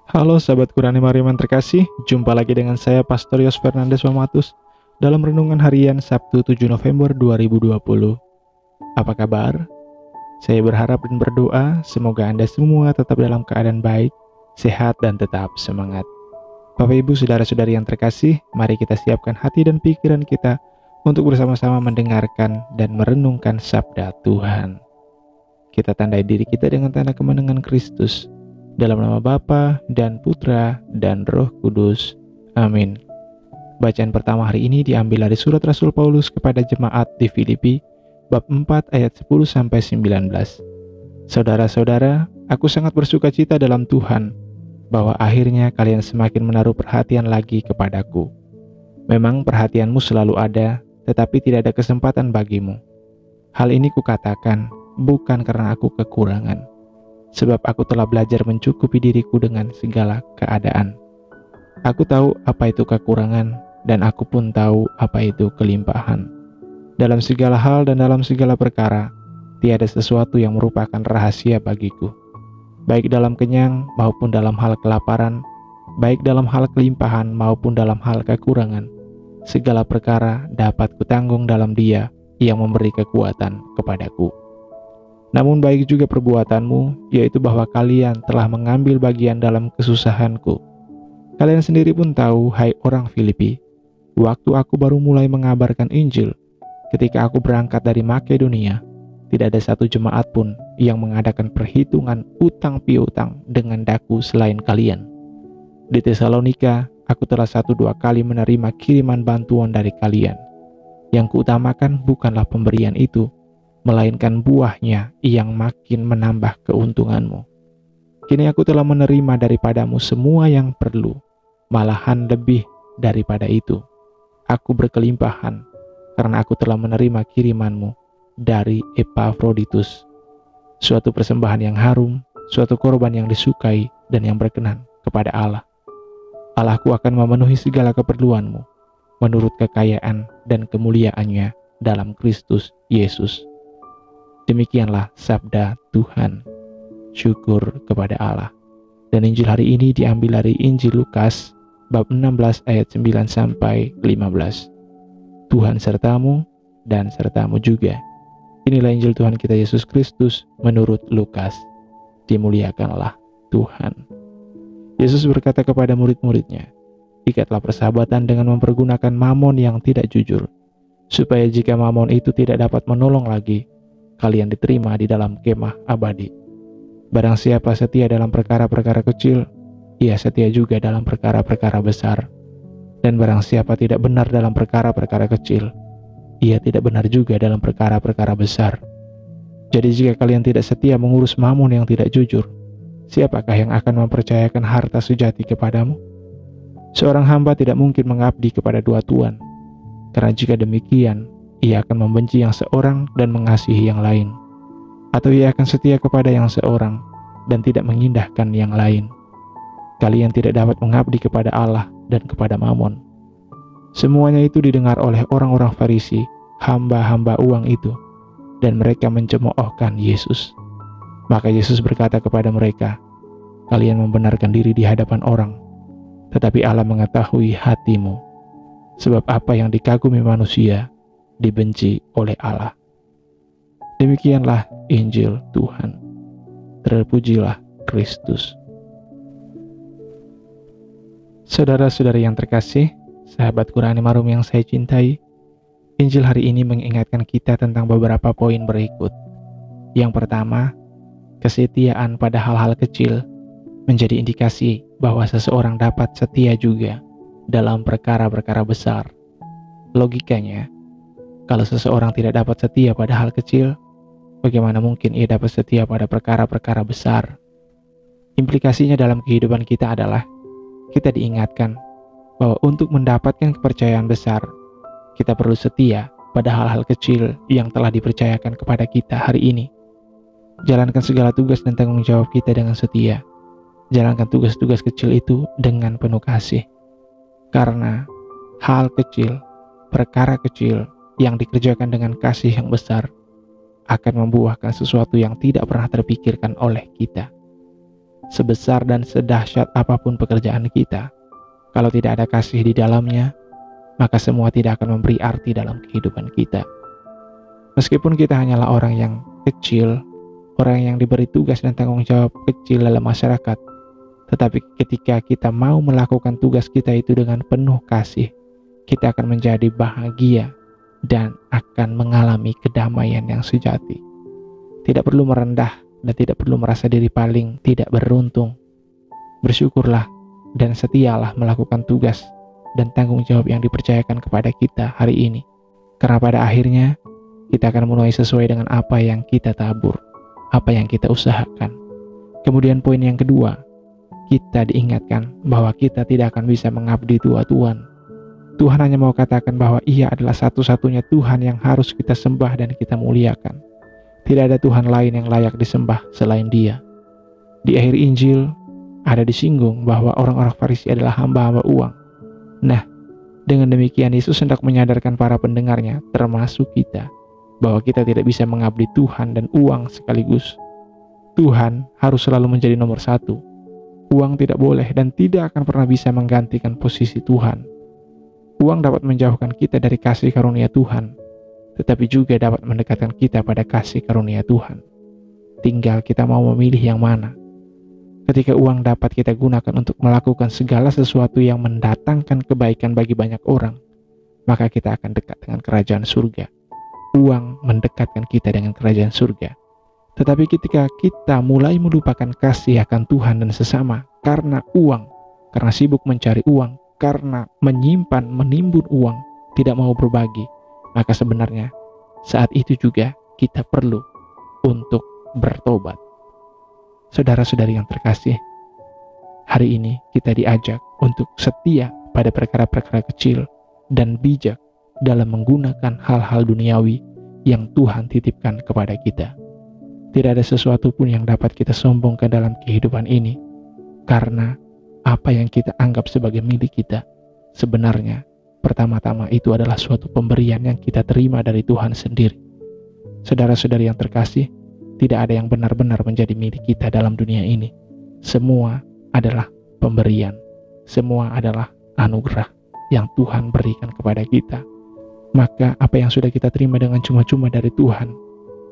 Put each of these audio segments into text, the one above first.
Halo sahabat Qurani Mariam yang terkasih, jumpa lagi dengan saya Pastor Yos Fernandes Mamatus dalam Renungan Harian Sabtu 7 November 2020. Apa kabar? Saya berharap dan berdoa semoga Anda semua tetap dalam keadaan baik, sehat dan tetap semangat. Bapak Ibu Saudara-saudari yang terkasih, mari kita siapkan hati dan pikiran kita untuk bersama-sama mendengarkan dan merenungkan sabda Tuhan. Kita tandai diri kita dengan tanda kemenangan Kristus. Dalam nama Bapa dan Putra dan Roh Kudus. Amin. Bacaan pertama hari ini diambil dari surat Rasul Paulus kepada jemaat di Filipi, bab 4 ayat 10-19. Saudara-saudara, aku sangat bersukacita dalam Tuhan, bahwa akhirnya kalian semakin menaruh perhatian lagi kepadaku. Memang perhatianmu selalu ada, tetapi tidak ada kesempatan bagimu. Hal ini kukatakan, bukan karena aku kekurangan, sebab aku telah belajar mencukupi diriku dengan segala keadaan. Aku tahu apa itu kekurangan, dan aku pun tahu apa itu kelimpahan. Dalam segala hal dan dalam segala perkara, tiada sesuatu yang merupakan rahasia bagiku. Baik dalam kenyang maupun dalam hal kelaparan, baik dalam hal kelimpahan maupun dalam hal kekurangan, segala perkara dapat kutanggung dalam Dia yang memberi kekuatan kepadaku. Namun baik juga perbuatanmu, yaitu bahwa kalian telah mengambil bagian dalam kesusahanku. Kalian sendiri pun tahu, hai orang Filipi, waktu aku baru mulai mengabarkan Injil, ketika aku berangkat dari Makedonia, tidak ada satu jemaat pun yang mengadakan perhitungan utang piutang dengan daku selain kalian. Di Tesalonika, aku telah 1-2 kali menerima kiriman bantuan dari kalian. Yang kuutamakan bukanlah pemberian itu, melainkan buahnya yang makin menambah keuntunganmu. Kini aku telah menerima daripadamu semua yang perlu, malahan lebih daripada itu. Aku berkelimpahan, karena aku telah menerima kirimanmu dari Epafroditus, suatu persembahan yang harum, suatu korban yang disukai dan yang berkenan kepada Allah. Allahku akan memenuhi segala keperluanmu, menurut kekayaan dan kemuliaannya dalam Kristus Yesus. Demikianlah sabda Tuhan. Syukur kepada Allah. Dan Injil hari ini diambil dari Injil Lukas bab 16 ayat 9-15. Tuhan sertamu dan sertamu juga. Inilah Injil Tuhan kita Yesus Kristus menurut Lukas. Dimuliakanlah Tuhan. Yesus berkata kepada murid-muridnya, ikatlah persahabatan dengan mempergunakan mamon yang tidak jujur, supaya jika mamon itu tidak dapat menolong lagi, kalian diterima di dalam kemah abadi. Barang siapa setia dalam perkara-perkara kecil, ia setia juga dalam perkara-perkara besar. Dan barang siapa tidak benar dalam perkara-perkara kecil, ia tidak benar juga dalam perkara-perkara besar. Jadi jika kalian tidak setia mengurus mamon yang tidak jujur, siapakah yang akan mempercayakan harta sejati kepadamu? Seorang hamba tidak mungkin mengabdi kepada dua tuan, karena jika demikian, ia akan membenci yang seorang dan mengasihi yang lain, atau ia akan setia kepada yang seorang dan tidak mengindahkan yang lain. Kalian tidak dapat mengabdi kepada Allah dan kepada Mamon. Semuanya itu didengar oleh orang-orang Farisi, hamba-hamba uang itu, dan mereka mencemoohkan Yesus. Maka Yesus berkata kepada mereka, kalian membenarkan diri di hadapan orang, tetapi Allah mengetahui hatimu, sebab apa yang dikagumi manusia dibenci oleh Allah. Demikianlah Injil Tuhan. Terpujilah Kristus. Saudara-saudari yang terkasih, sahabat Qurani Marum yang saya cintai, Injil hari ini mengingatkan kita tentang beberapa poin berikut. Yang pertama, kesetiaan pada hal-hal kecil menjadi indikasi bahwa seseorang dapat setia juga dalam perkara-perkara besar. Logikanya, kalau seseorang tidak dapat setia pada hal kecil, bagaimana mungkin ia dapat setia pada perkara-perkara besar? Implikasinya dalam kehidupan kita adalah, kita diingatkan bahwa untuk mendapatkan kepercayaan besar, kita perlu setia pada hal-hal kecil yang telah dipercayakan kepada kita hari ini. Jalankan segala tugas dan tanggung jawab kita dengan setia. Jalankan tugas-tugas kecil itu dengan penuh kasih. Karena hal kecil, perkara kecil, yang dikerjakan dengan kasih yang besar akan membuahkan sesuatu yang tidak pernah terpikirkan oleh kita. sebesar dan sedahsyat apapun pekerjaan kita, kalau tidak ada kasih di dalamnya, maka semua tidak akan memberi arti dalam kehidupan kita. Meskipun kita hanyalah orang yang kecil, orang yang diberi tugas dan tanggung jawab kecil dalam masyarakat, tetapi ketika kita mau melakukan tugas kita itu dengan penuh kasih, kita akan menjadi bahagia dan akan mengalami kedamaian yang sejati. Tidak perlu merendah dan tidak perlu merasa diri paling tidak beruntung. Bersyukurlah dan setialah melakukan tugas dan tanggung jawab yang dipercayakan kepada kita hari ini. Karena pada akhirnya, kita akan menuai sesuai dengan apa yang kita tabur, apa yang kita usahakan. Kemudian poin yang kedua, kita diingatkan bahwa kita tidak akan bisa mengabdi tua-tuan. Tuhan hanya mau katakan bahwa Ia adalah satu-satunya Tuhan yang harus kita sembah dan kita muliakan. Tidak ada Tuhan lain yang layak disembah selain Dia. Di akhir Injil, ada disinggung bahwa orang-orang Farisi adalah hamba-hamba uang. Nah, dengan demikian Yesus hendak menyadarkan para pendengarnya, termasuk kita, bahwa kita tidak bisa mengabdi Tuhan dan uang sekaligus. Tuhan harus selalu menjadi nomor satu. Uang tidak boleh dan tidak akan pernah bisa menggantikan posisi Tuhan. Uang dapat menjauhkan kita dari kasih karunia Tuhan, tetapi juga dapat mendekatkan kita pada kasih karunia Tuhan. Tinggal kita mau memilih yang mana. Ketika uang dapat kita gunakan untuk melakukan segala sesuatu yang mendatangkan kebaikan bagi banyak orang, maka kita akan dekat dengan kerajaan surga. Uang mendekatkan kita dengan kerajaan surga. Tetapi ketika kita mulai melupakan kasih akan Tuhan dan sesama karena uang, karena sibuk mencari uang, karena menyimpan, menimbun uang, tidak mau berbagi, maka sebenarnya saat itu juga kita perlu untuk bertobat. Saudara-saudari yang terkasih, hari ini kita diajak untuk setia pada perkara-perkara kecil dan bijak dalam menggunakan hal-hal duniawi yang Tuhan titipkan kepada kita. Tidak ada sesuatu pun yang dapat kita sombongkan dalam kehidupan ini, karena apa yang kita anggap sebagai milik kita, sebenarnya pertama-tama itu adalah suatu pemberian yang kita terima dari Tuhan sendiri. Saudara-saudari yang terkasih, tidak ada yang benar-benar menjadi milik kita dalam dunia ini. Semua adalah pemberian, semua adalah anugerah yang Tuhan berikan kepada kita. Maka apa yang sudah kita terima dengan cuma-cuma dari Tuhan,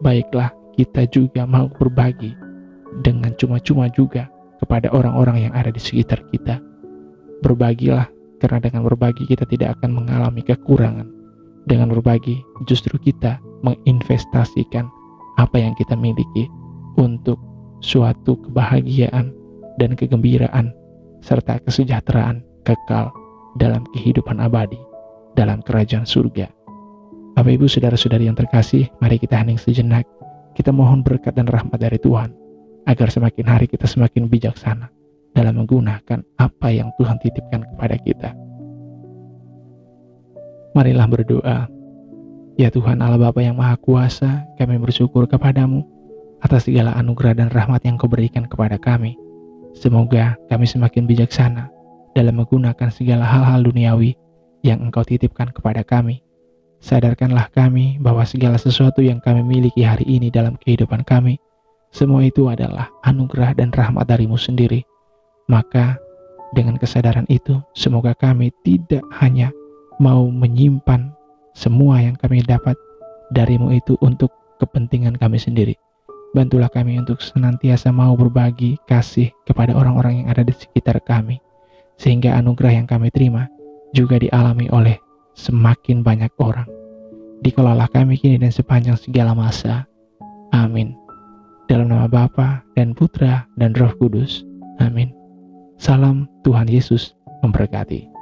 baiklah kita juga mau berbagi dengan cuma-cuma juga kepada orang-orang yang ada di sekitar kita. Berbagilah, karena dengan berbagi kita tidak akan mengalami kekurangan. Dengan berbagi justru kita menginvestasikan apa yang kita miliki untuk suatu kebahagiaan dan kegembiraan serta kesejahteraan kekal dalam kehidupan abadi dalam kerajaan surga. Bapak Ibu saudara-saudari yang terkasih, mari kita hening sejenak. Kita mohon berkat dan rahmat dari Tuhan, agar semakin hari kita semakin bijaksana dalam menggunakan apa yang Tuhan titipkan kepada kita. Marilah berdoa. Ya Tuhan Allah Bapa yang Maha Kuasa, kami bersyukur kepadamu atas segala anugerah dan rahmat yang Kau berikan kepada kami. Semoga kami semakin bijaksana dalam menggunakan segala hal-hal duniawi yang Engkau titipkan kepada kami. Sadarkanlah kami bahwa segala sesuatu yang kami miliki hari ini dalam kehidupan kami, semua itu adalah anugerah dan rahmat dari-Mu sendiri. Maka dengan kesadaran itu, semoga kami tidak hanya mau menyimpan semua yang kami dapat dari-Mu itu untuk kepentingan kami sendiri. Bantulah kami untuk senantiasa mau berbagi kasih kepada orang-orang yang ada di sekitar kami, sehingga anugerah yang kami terima juga dialami oleh semakin banyak orang. Dikalalah kami kini dan sepanjang segala masa. Amin. Dalam nama Bapa dan Putra dan Roh Kudus. Amin. Salam Tuhan Yesus memberkati.